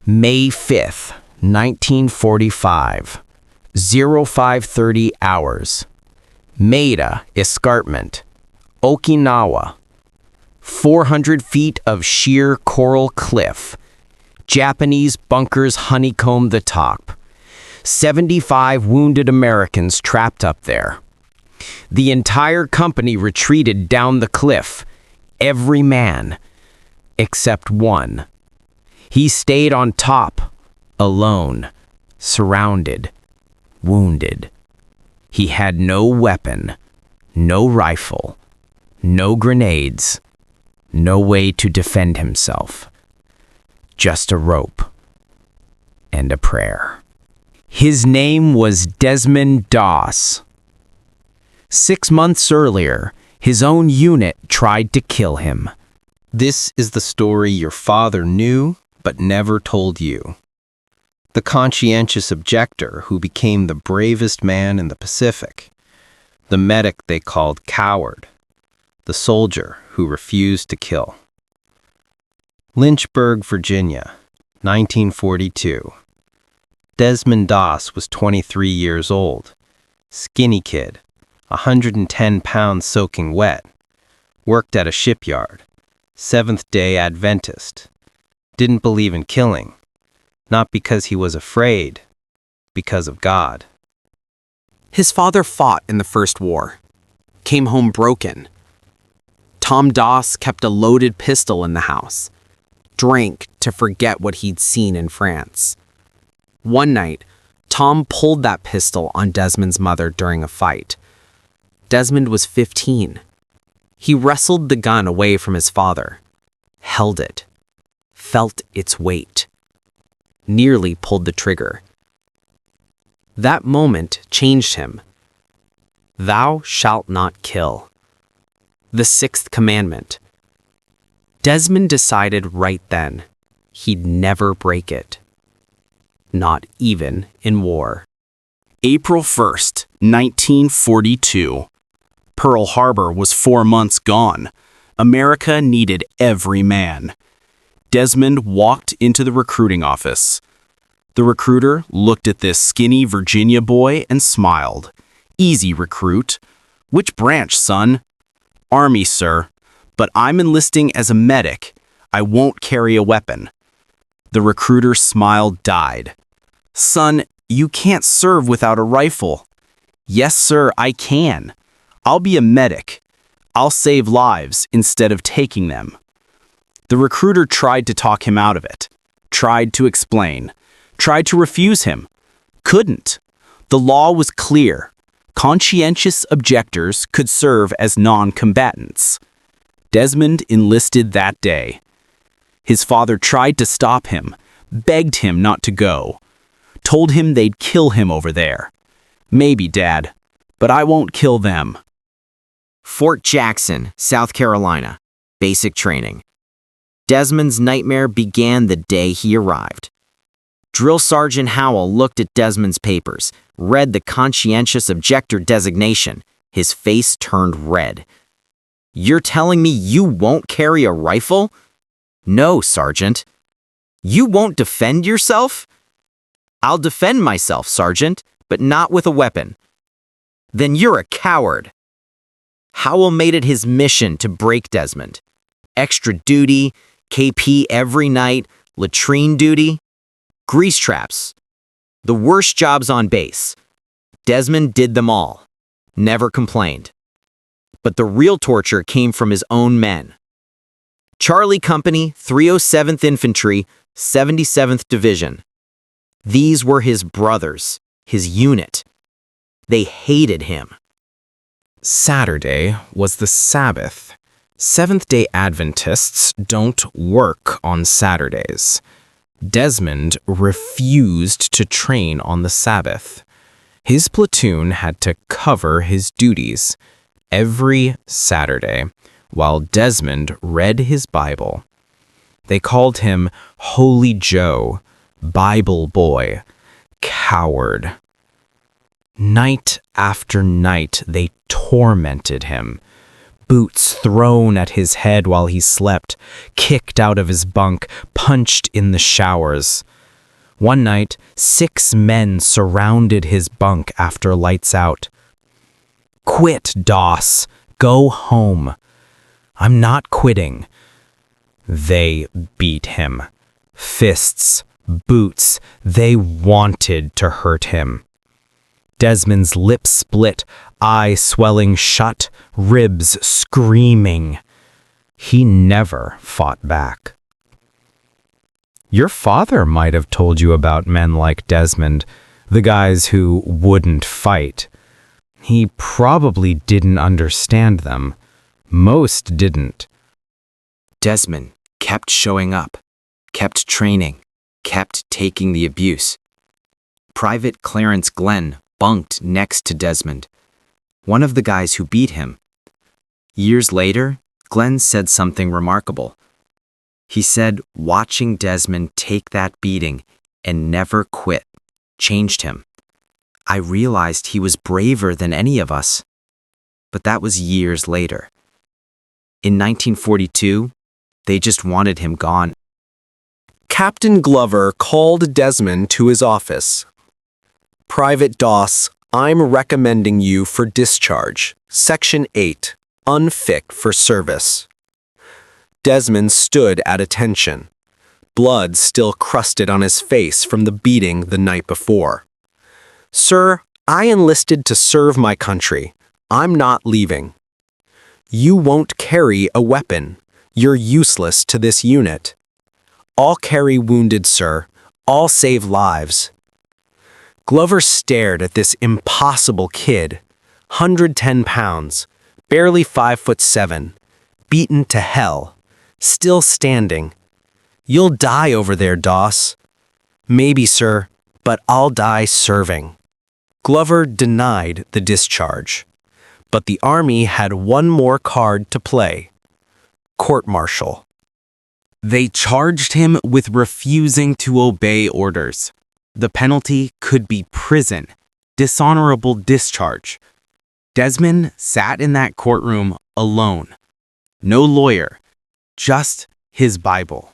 May 5th, 1945, 0530 hours. Maida Escarpment, Okinawa. 400 feet of sheer coral cliff. Japanese bunkers honeycomb the top. 75 wounded Americans trapped up there. The entire company retreated down the cliff. Every man, except one. He stayed on top, alone, surrounded, wounded. He had no weapon, no rifle, no grenades, no way to defend himself. Just a rope and a prayer. His name was Desmond Doss. 6 months earlier, his own unit tried to kill him. This is the story your father knew but never told you. The conscientious objector who became the bravest man in the Pacific. The medic they called coward. The soldier who refused to kill. Lynchburg, Virginia, 1942. Desmond Doss was 23 years old. Skinny kid, 110 pounds soaking wet. Worked at a shipyard. Seventh-day Adventist. Didn't believe in killing. Not because he was afraid, because of God. His father fought in the First War. Came home broken. Tom Doss kept a loaded pistol in the house. Drank to forget what he'd seen in France. One night, Tom pulled that pistol on Desmond's mother during a fight. Desmond was 15. He wrestled the gun away from his father, held it, felt its weight, nearly pulled the trigger. That moment changed him. Thou shalt not kill. The 6th commandment. Desmond decided right then he'd never break it. Not even in war. April 1st, 1942. Pearl Harbor was 4 months gone. America needed every man. Desmond walked into the recruiting office. The recruiter looked at this skinny Virginia boy and smiled. Easy, recruit. Which branch, son? Army, sir. But I'm enlisting as a medic. I won't carry a weapon. The recruiter's smile died. Son, you can't serve without a rifle. Yes, sir, I can. I'll be a medic. I'll save lives instead of taking them. The recruiter tried to talk him out of it. Tried to explain. Tried to refuse him. Couldn't. The law was clear. Conscientious objectors could serve as non-combatants. Desmond enlisted that day. His father tried to stop him, begged him not to go. Told him they'd kill him over there. Maybe, Dad, but I won't kill them. Fort Jackson, South Carolina. Basic training. Desmond's nightmare began the day he arrived. Drill Sergeant Howell looked at Desmond's papers, read the conscientious objector designation. His face turned red. You're telling me you won't carry a rifle? No, Sergeant. You won't defend yourself? I'll defend myself, Sergeant, but not with a weapon. Then you're a coward. Howell made it his mission to break Desmond. Extra duty, KP every night, latrine duty, grease traps. The worst jobs on base. Desmond did them all. Never complained. But the real torture came from his own men. Charlie Company, 307th Infantry, 77th Division. These were his brothers, his unit. They hated him. Saturday was the Sabbath. Seventh-day Adventists don't work on Saturdays. Desmond refused to train on the Sabbath. His platoon had to cover his duties every Saturday while Desmond read his Bible. They called him Holy Joe, Bible Boy, Coward. Night after night they tormented him. Boots thrown at his head while he slept, kicked out of his bunk, punched in the showers. One night, 6 men surrounded his bunk after lights out. "Quit, Doss. Go home." "I'm not quitting." They beat him. Fists, boots, they wanted to hurt him. Desmond's lips split, eye swelling shut, ribs screaming. He never fought back. Your father might have told you about men like Desmond, the guys who wouldn't fight. He probably didn't understand them. Most didn't. Desmond kept showing up, kept training, kept taking the abuse. Private Clarence Glenn bunked next to Desmond, one of the guys who beat him. Years later, Glenn said something remarkable. He said watching Desmond take that beating and never quit changed him. I realized he was braver than any of us. But that was years later. In 1942, they just wanted him gone. Captain Glover called Desmond to his office. "Private Doss, I'm recommending you for discharge. Section 8, unfit for service." Desmond stood at attention. Blood still crusted on his face from the beating the night before. "Sir, I enlisted to serve my country. I'm not leaving." "You won't carry a weapon. You're useless to this unit." "I'll carry wounded, sir. I'll save lives." Glover stared at this impossible kid, 110 pounds, barely 5'7", beaten to hell, still standing. "You'll die over there, Doss." "Maybe, sir, but I'll die serving." Glover denied the discharge, but the Army had one more card to play: court-martial. They charged him with refusing to obey orders. The penalty could be prison, dishonorable discharge. Desmond sat in that courtroom alone. No lawyer, just his Bible.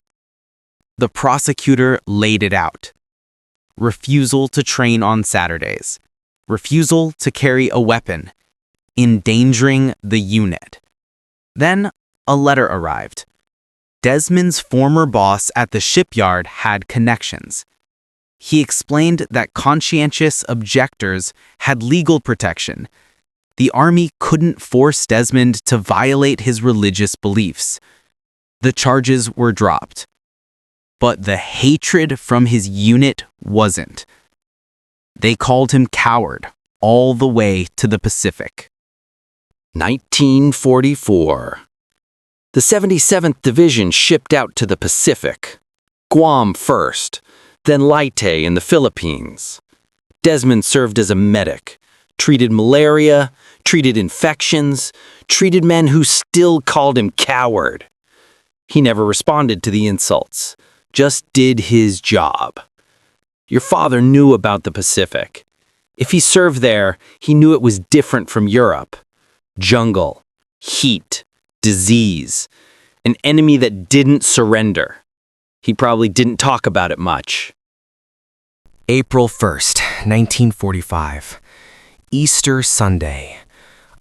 The prosecutor laid it out. Refusal to train on Saturdays. Refusal to carry a weapon. Endangering the unit. Then a letter arrived. Desmond's former boss at the shipyard had connections. He explained that conscientious objectors had legal protection. The Army couldn't force Desmond to violate his religious beliefs. The charges were dropped. But the hatred from his unit wasn't. They called him coward all the way to the Pacific. 1944. The 77th Division shipped out to the Pacific. Guam first, then Leyte in the Philippines. Desmond served as a medic, treated malaria, treated infections, treated men who still called him coward. He never responded to the insults, just did his job. Your father knew about the Pacific. If he served there, he knew it was different from Europe. Jungle, heat, disease, an enemy that didn't surrender. He probably didn't talk about it much. April 1st, 1945. Easter Sunday.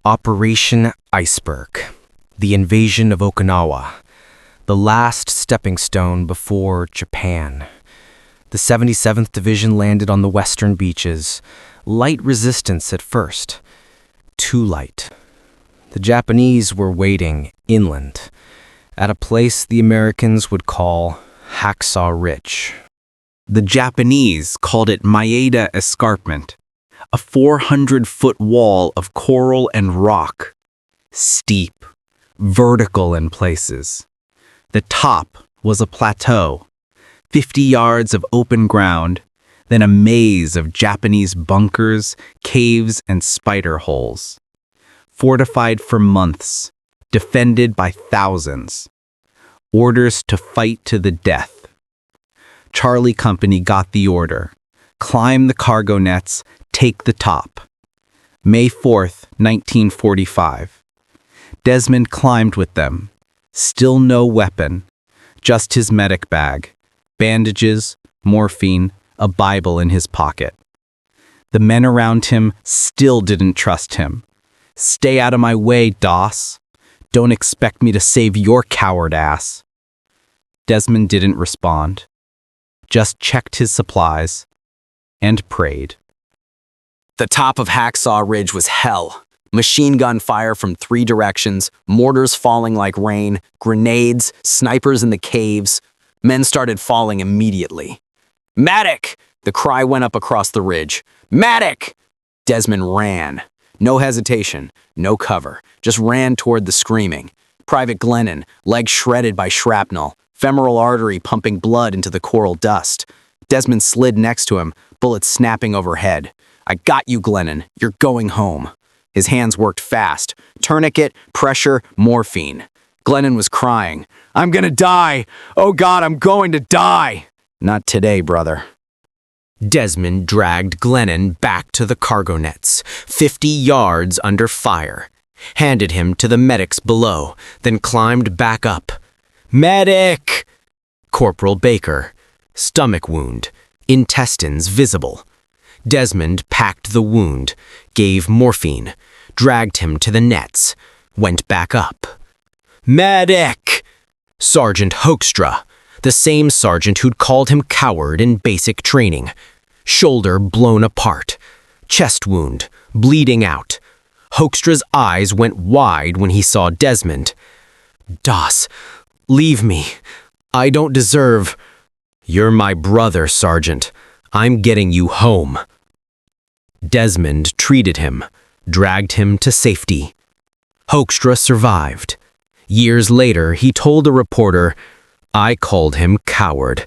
Operation Iceberg. The invasion of Okinawa. The last stepping stone before Japan. The 77th Division landed on the western beaches. Light resistance at first. Too light. The Japanese were waiting inland, at a place the Americans would call Hacksaw Ridge. The Japanese called it Maeda Escarpment, a 400-foot wall of coral and rock, steep, vertical in places. The top was a plateau, 50 yards of open ground, then a maze of Japanese bunkers, caves, and spider holes. Fortified for months, defended by thousands. Orders to fight to the death. Charlie Company got the order. Climb the cargo nets, take the top. May 4th, 1945. Desmond climbed with them. Still no weapon, just his medic bag, bandages, morphine, a Bible in his pocket. The men around him still didn't trust him. "Stay out of my way, Doss. Don't expect me to save your coward ass." Desmond didn't respond, just checked his supplies and prayed. The top of Hacksaw Ridge was hell. Machine gun fire from 3 directions, mortars falling like rain, grenades, snipers in the caves. Men started falling immediately. "Medic!" The cry went up across the ridge. "Medic!" Desmond ran. No hesitation, no cover, just ran toward the screaming. Private Glennon, leg shredded by shrapnel, femoral artery pumping blood into the coral dust. Desmond slid next to him, bullets snapping overhead. "I got you, Glennon. You're going home." His hands worked fast. Tourniquet, pressure, morphine. Glennon was crying. "I'm gonna die! Oh God, I'm going to die!" "Not today, brother." Desmond dragged Glennon back to the cargo nets, 50 yards under fire, handed him to the medics below, then climbed back up. "Medic!" Corporal Baker. Stomach wound, intestines visible. Desmond packed the wound, gave morphine, dragged him to the nets, went back up. "Medic!" Sergeant Hoekstra, the same sergeant who'd called him coward in basic training. Shoulder blown apart, chest wound, bleeding out. Hoekstra's eyes went wide when he saw Desmond. "Doss, leave me. I don't deserve—" "You're my brother, Sergeant. I'm getting you home." Desmond treated him, dragged him to safety. Hoekstra survived. Years later, he told a reporter, "I called him coward.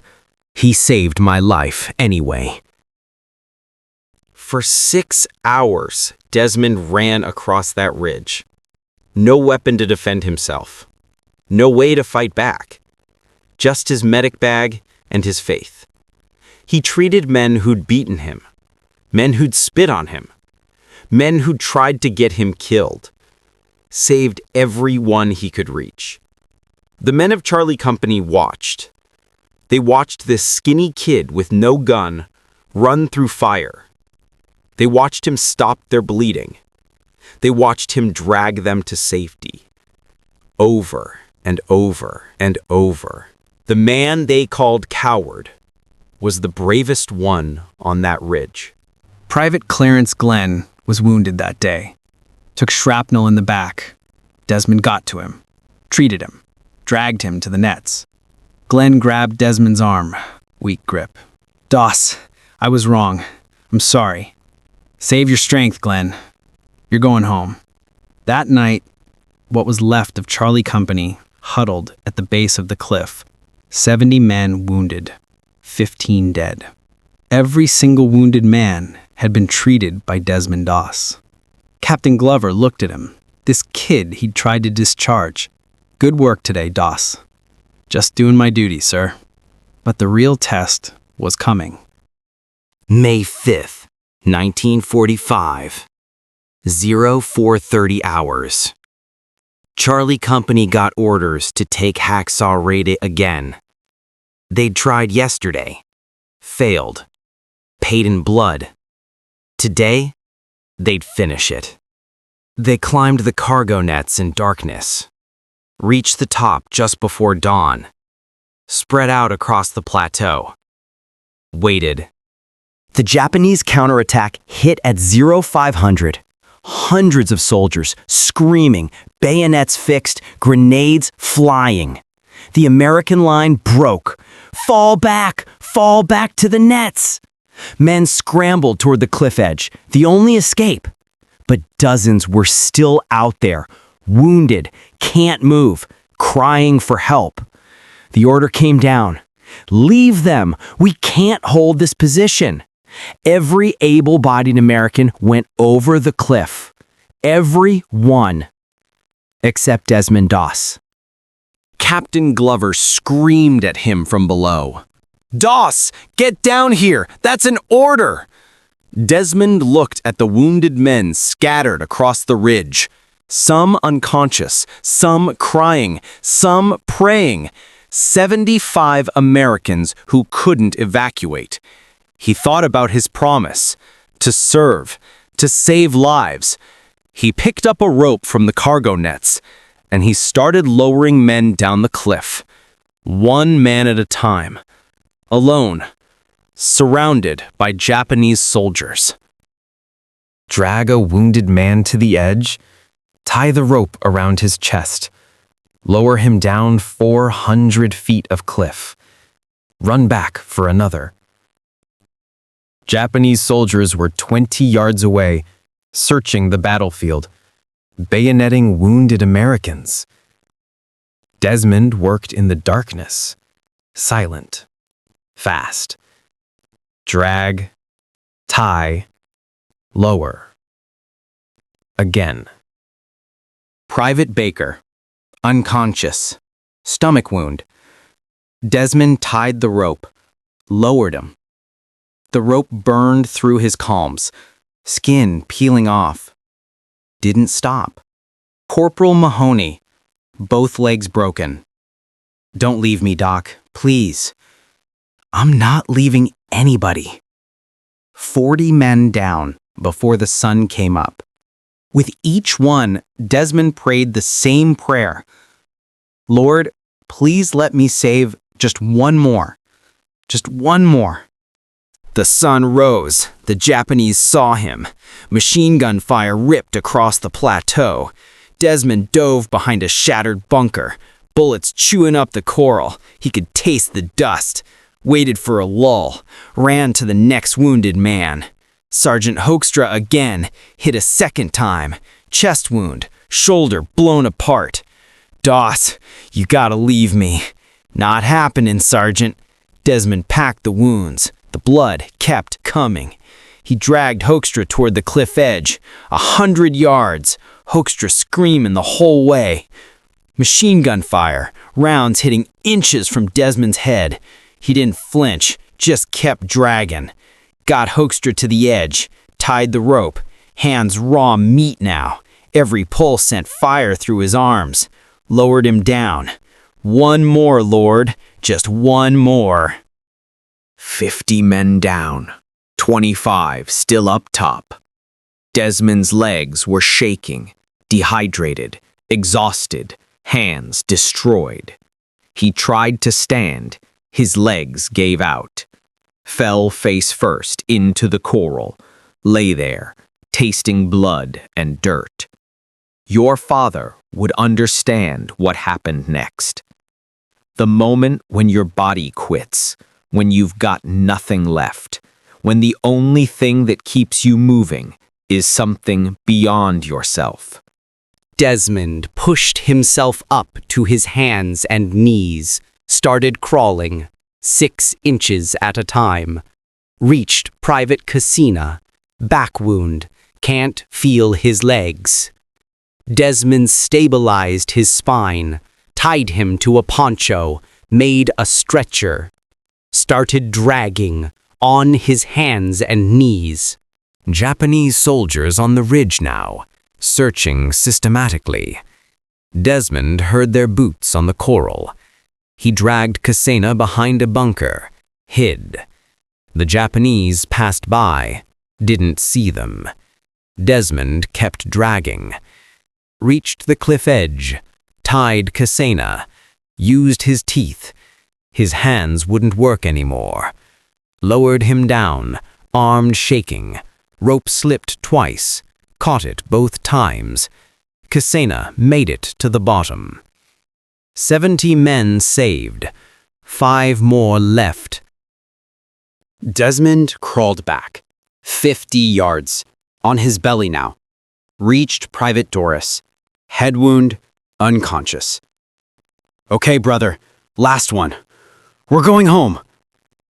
He saved my life anyway." For 6 hours, Desmond ran across that ridge. No weapon to defend himself. No way to fight back. Just his medic bag and his faith. He treated men who'd beaten him, men who'd spit on him, men who'd tried to get him killed. Saved everyone he could reach. The men of Charlie Company watched. They watched this skinny kid with no gun run through fire. They watched him stop their bleeding. They watched him drag them to safety. Over and over and over. The man they called coward was the bravest one on that ridge. Private Clarence Glenn was wounded that day. Took shrapnel in the back. Desmond got to him, treated him, dragged him to the nets. Glenn grabbed Desmond's arm, weak grip. "Doss, I was wrong. I'm sorry. Save your strength, Glenn. You're going home." That night, what was left of Charlie Company huddled at the base of the cliff. 70 men wounded, 15 dead. Every single wounded man had been treated by Desmond Doss. Captain Glover looked at him. This kid he'd tried to discharge. "Good work today, Doss. Just doing my duty, sir." But the real test was coming. May 5th, 1945. 0430 hours. Charlie Company got orders to take Hacksaw Raid again. They'd tried yesterday. Failed. Paid in blood. Today, they'd finish it. They climbed the cargo nets in darkness. Reached the top just before dawn. Spread out across the plateau. Waited. The Japanese counterattack hit at 0500. Hundreds of soldiers screaming, bayonets fixed, grenades flying. The American line broke. Fall back to the nets. Men scrambled toward the cliff edge, the only escape. But dozens were still out there, wounded, can't move, crying for help. The order came down. "Leave them. We can't hold this position." Every able-bodied American went over the cliff. Every one. Except Desmond Doss. Captain Glover screamed at him from below. "Doss, get down here! That's an order!" Desmond looked at the wounded men scattered across the ridge. Some unconscious, some crying, some praying. 75 Americans who couldn't evacuate. He thought about his promise to serve, to save lives. He picked up a rope from the cargo nets, and he started lowering men down the cliff, one man at a time, alone, surrounded by Japanese soldiers. Drag a wounded man to the edge, tie the rope around his chest, lower him down 400 feet of cliff, run back for another. Japanese soldiers were 20 yards away, searching the battlefield, bayoneting wounded Americans. Desmond worked in the darkness, silent, fast. Drag, tie, lower. Again. Private Baker, unconscious, stomach wound. Desmond tied the rope, lowered him. The rope burned through his palms, skin peeling off. Didn't stop. Corporal Mahoney, both legs broken. Don't leave me, Doc, please. I'm not leaving anybody. 40 men down before the sun came up. With each one, Desmond prayed the same prayer. Lord, please let me save just one more. Just one more. The sun rose. The Japanese saw him. Machine gun fire ripped across the plateau. Desmond dove behind a shattered bunker, bullets chewing up the coral. He could taste the dust. Waited for a lull. Ran to the next wounded man. Sergeant Hoekstra again, hit a second time. Chest wound, shoulder blown apart. Doss, you gotta leave me. Not happening, Sergeant. Desmond packed the wounds. The blood kept coming. He dragged Hoekstra toward the cliff edge. 100 yards. Hoekstra screaming the whole way. Machine gun fire, rounds hitting inches from Desmond's head. He didn't flinch, just kept dragging. Got Hoekstra to the edge, tied the rope. Hands raw meat now. Every pull sent fire through his arms. Lowered him down. One more, Lord. Just one more. 50 men down, 25 still up top. Desmond's legs were shaking, dehydrated, exhausted, hands destroyed. He tried to stand. His legs gave out. Fell face first into the coral, lay there, tasting blood and dirt. Your father would understand what happened next. The moment when your body quits, when you've got nothing left, when the only thing that keeps you moving is something beyond yourself. Desmond pushed himself up to his hands and knees, started crawling, 6 inches at a time. Reached Private Cassina, back wound, can't feel his legs. Desmond stabilized his spine, tied him to a poncho, made a stretcher. Started dragging on his hands and knees. Japanese soldiers on the ridge now, searching systematically. Desmond heard their boots on the coral. He dragged Cassina behind a bunker, hid. The Japanese passed by, didn't see them. Desmond kept dragging. Reached the cliff edge, tied Cassina, used his teeth. His hands wouldn't work anymore. Lowered him down, armed shaking. Rope slipped twice, caught it both times. Cassina made it to the bottom. 70 men saved. 5 more left. Desmond crawled back, 50 yards, on his belly now. Reached Private Doris, head wound, unconscious. Okay, brother, last one. We're going home.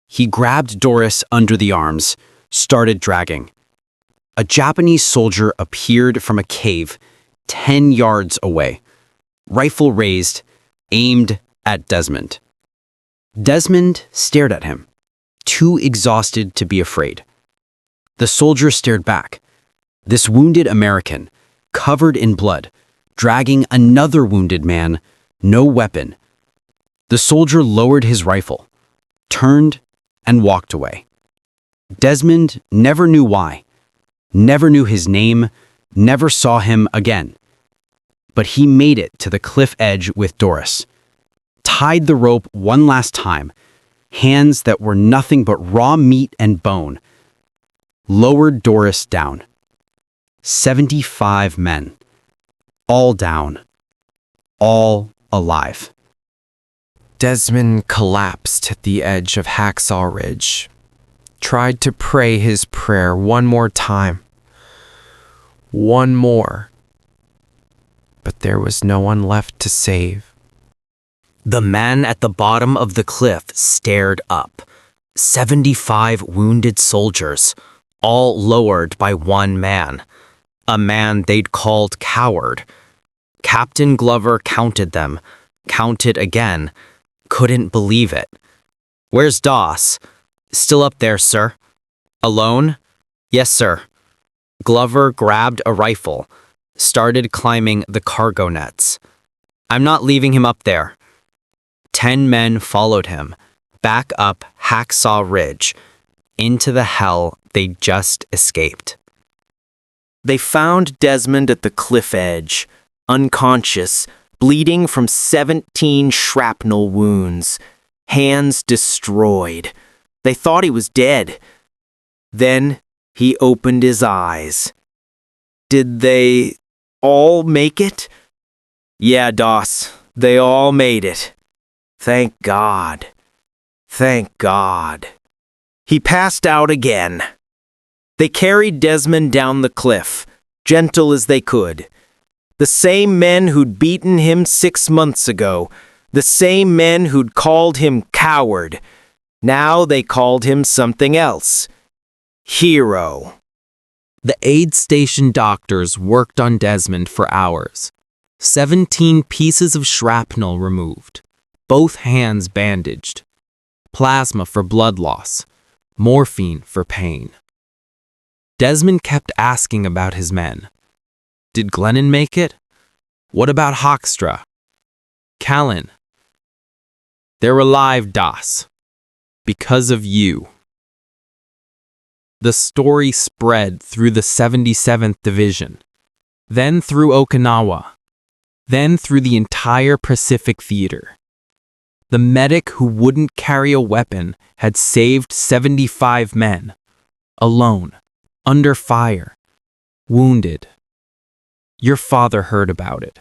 He grabbed Doris under the arms, started dragging. A Japanese soldier appeared from a cave 10 yards away, rifle raised, aimed at Desmond. Desmond stared at him, too exhausted to be afraid. The soldier stared back. This wounded American, covered in blood, dragging another wounded man, no weapon. The soldier lowered his rifle, turned, and walked away. Desmond never knew why, never knew his name, never saw him again. But he made it to the cliff edge with Doris, tied the rope one last time, hands that were nothing but raw meat and bone, lowered Doris down. 75 men, all down, all alive. Desmond collapsed at the edge of Hacksaw Ridge, tried to pray his prayer one more time. One more. But there was no one left to save. The men at the bottom of the cliff stared up. 75 wounded soldiers, all lowered by one man. A man they'd called coward. Captain Glover counted them, counted again, couldn't believe it. "Where's Doss?" "Still up there, sir." "Alone?" "Yes, sir." Glover grabbed a rifle, started climbing the cargo nets. "I'm not leaving him up there." 10 men followed him, back up Hacksaw Ridge, into the hell they'd just escaped. They found Desmond at the cliff edge, unconscious, bleeding from 17 shrapnel wounds, hands destroyed. They thought he was dead. Then he opened his eyes. Did they all make it? Yeah, Doss, they all made it. Thank God. Thank God. He passed out again. They carried Desmond down the cliff, gentle as they could. The same men who'd beaten him 6 months ago, the same men who'd called him coward. Now they called him something else. Hero. The aid station doctors worked on Desmond for hours. 17 pieces of shrapnel removed, both hands bandaged, plasma for blood loss, morphine for pain. Desmond kept asking about his men. Did Glennon make it? What about Hoekstra? Callan? They're alive, Doss. Because of you. The story spread through the 77th Division, then through Okinawa, then through the entire Pacific Theater. The medic who wouldn't carry a weapon had saved 75 men, alone, under fire, wounded. Your father heard about it.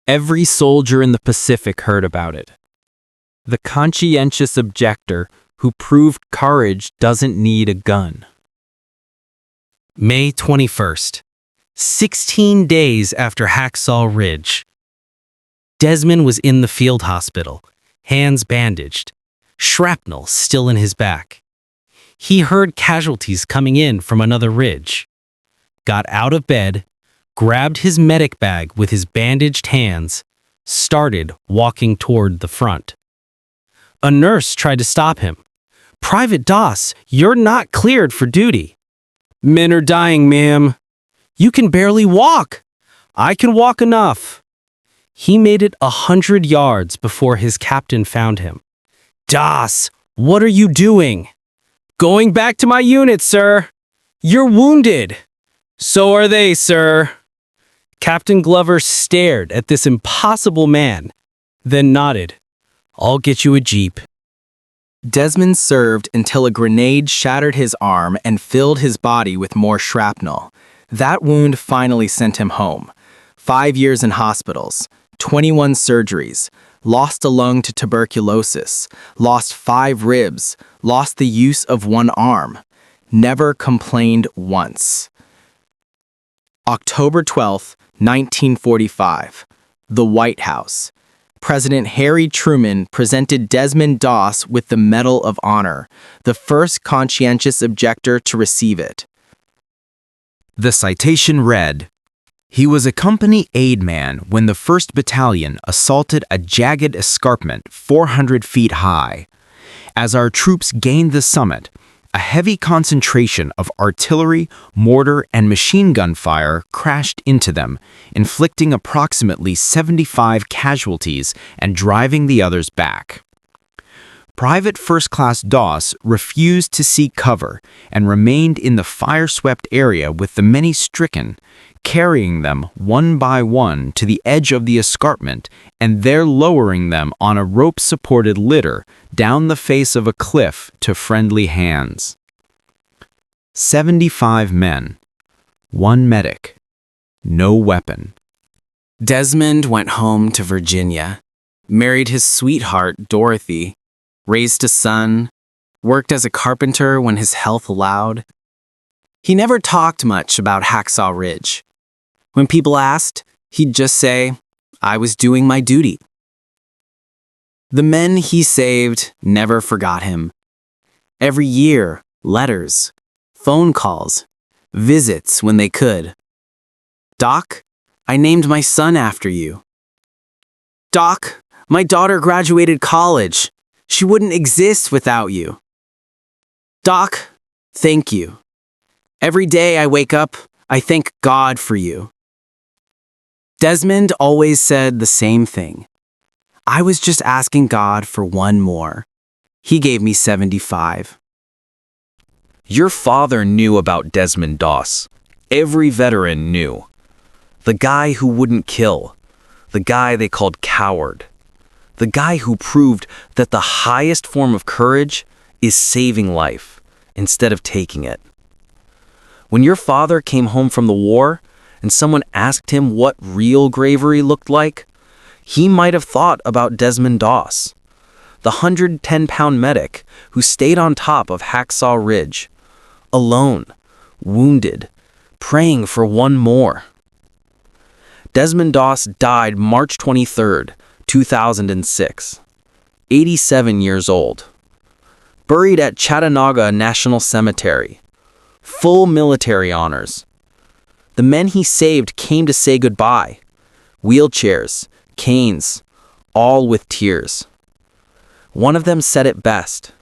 Every soldier in the Pacific heard about it. The conscientious objector who proved courage doesn't need a gun. May 21st, 16 days after Hacksaw Ridge. Desmond was in the field hospital, hands bandaged, shrapnel still in his back. He heard casualties coming in from another ridge. Got out of bed, grabbed his medic bag with his bandaged hands, started walking toward the front. A nurse tried to stop him. "Private Doss, you're not cleared for duty." "Men are dying, ma'am." "You can barely walk." "I can walk enough." He made it 100 yards before his captain found him. "Doss, what are you doing?" "Going back to my unit, sir." "You're wounded." "So are they, sir." Captain Glover stared at this impossible man, then nodded. "I'll get you a jeep." Desmond served until a grenade shattered his arm and filled his body with more shrapnel. That wound finally sent him home. 5 years in hospitals, 21 surgeries, lost a lung to tuberculosis, lost 5 ribs, lost the use of one arm. Never complained once. October 12, 1945. The White House. President Harry Truman presented Desmond Doss with the Medal of Honor, the first conscientious objector to receive it. The citation read, "He was a company aid man when the 1st Battalion assaulted a jagged escarpment 400 feet high. As our troops gained the summit, a heavy concentration of artillery, mortar, and machine gun fire crashed into them, inflicting approximately 75 casualties and driving the others back. Private First Class Doss refused to seek cover and remained in the fire-swept area with the many stricken, carrying them one by one to the edge of the escarpment and there lowering them on a rope-supported litter down the face of a cliff to friendly hands. 75 men, 1 medic, no weapon. Desmond went home to Virginia, married his sweetheart, Dorothy, raised a son, worked as a carpenter when his health allowed. He never talked much about Hacksaw Ridge. When people asked, he'd just say, "I was doing my duty." The men he saved never forgot him. Every year, letters, phone calls, visits when they could. "Doc, I named my son after you." "Doc, my daughter graduated college. She wouldn't exist without you." "Doc, thank you. Every day I wake up, I thank God for you." Desmond always said the same thing. "I was just asking God for one more. He gave me 75. Your father knew about Desmond Doss. Every veteran knew. The guy who wouldn't kill. The guy they called coward. The guy who proved that the highest form of courage is saving life instead of taking it. When your father came home from the war and someone asked him what real bravery looked like, he might have thought about Desmond Doss, the 110-pound medic who stayed on top of Hacksaw Ridge, alone, wounded, praying for one more. Desmond Doss died March 23, 2006, 87 years old. Buried at Chattanooga National Cemetery. Full military honors. The men he saved came to say goodbye. Wheelchairs, canes, all with tears. One of them said it best.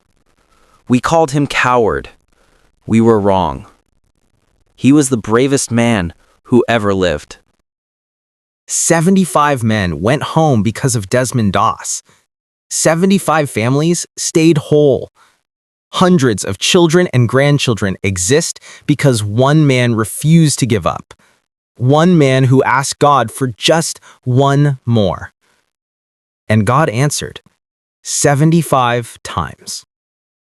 "We called him coward. We were wrong. He was the bravest man who ever lived." 75 men went home because of Desmond Doss. 75 families stayed whole. Hundreds of children and grandchildren exist because one man refused to give up. One man who asked God for just one more. And God answered 75 times.